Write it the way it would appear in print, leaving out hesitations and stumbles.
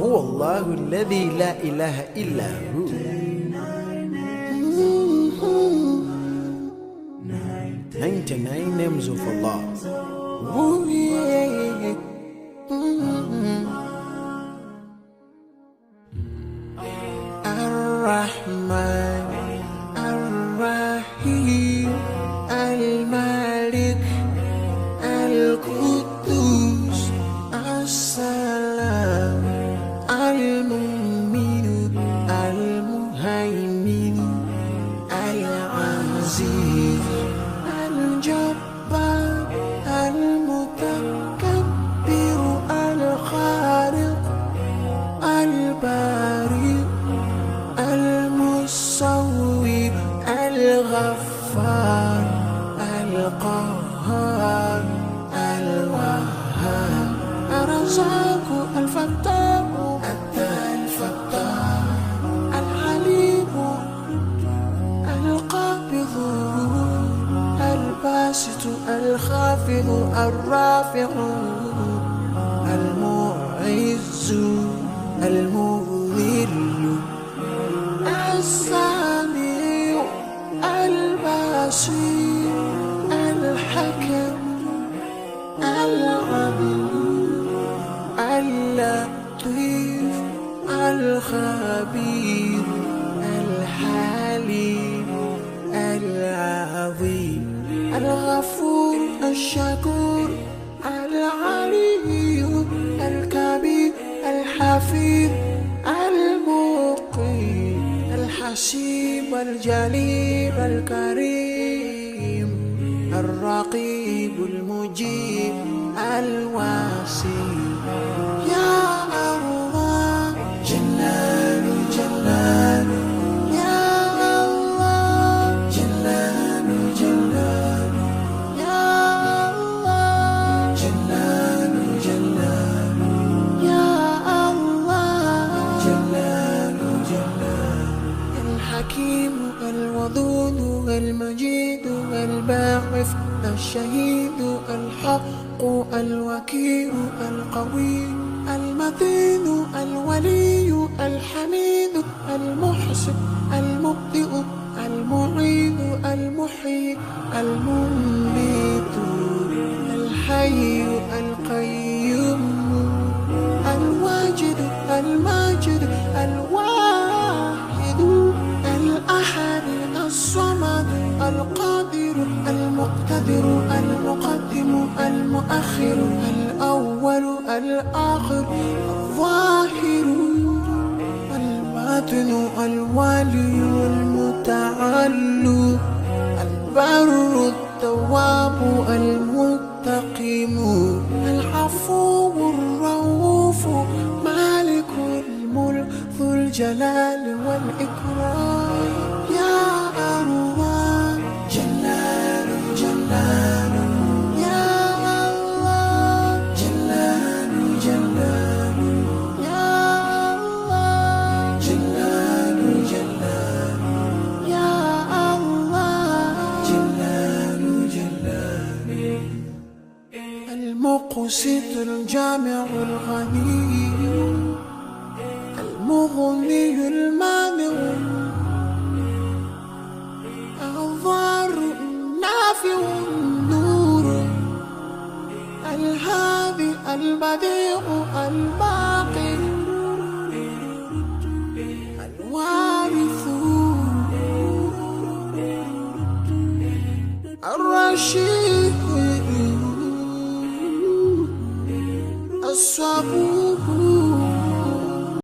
هو الله الذي لا إله إلا هو. 99 names of Allah. Ooh, yeah. Ar-Rahman, Ar-Rahim, Al-Malik, Al-Quddus, As-Salam, Al-Mu'min, Al-Muhaymin, Al-Aziz, Al-Jabbar, Al-Mutakabbir, Al-Khaliq, Al-Bari, Al-Musawwir, Al-Ghaffar, Al-Qahhar, Al-Wahhab, Ar-Razzaq, Al-Fattah, Al-Fattah, Al-Alim, Al-Qabid, Al-Basit, Al-Khafid, Al-Rafi', Al-Mu'izz, Al-Mudhill, السميع البصير الحكم العليم اللطيف الخبير الحليم العظيم الغفور الشكور العلي الكبير الحفيظ المقيم الحسيب الجليل الكريم الرقيب المجيب الواسع يا الله جلال جلال يا الله جلال جلال يا الله جلال جلال يا الله جلال جلال الحكيم الودود المجيد الباعث الشهيد الحق الوكيل القوي المتين الولي الحميد المحسن المبدئ المعيد المحيي المميت الحي القيوم الواجد الماجد الواحد الأحد الصمد القادر المقتدر المقدم المؤخر الأول الآخر الظاهر الباطن الوالي المتعالي البر التواب المنتقم العفو الرؤوف مالك الملك ذو الجلال والإكرام يا الله جلال جلال يا الله جلال جلال يا الله جلال جلال يا الله جلال جلال المقسط الجامع الغني المغني المانع الضار النافع النور الهادي البديع الباقي الوارث الرشيد الصبور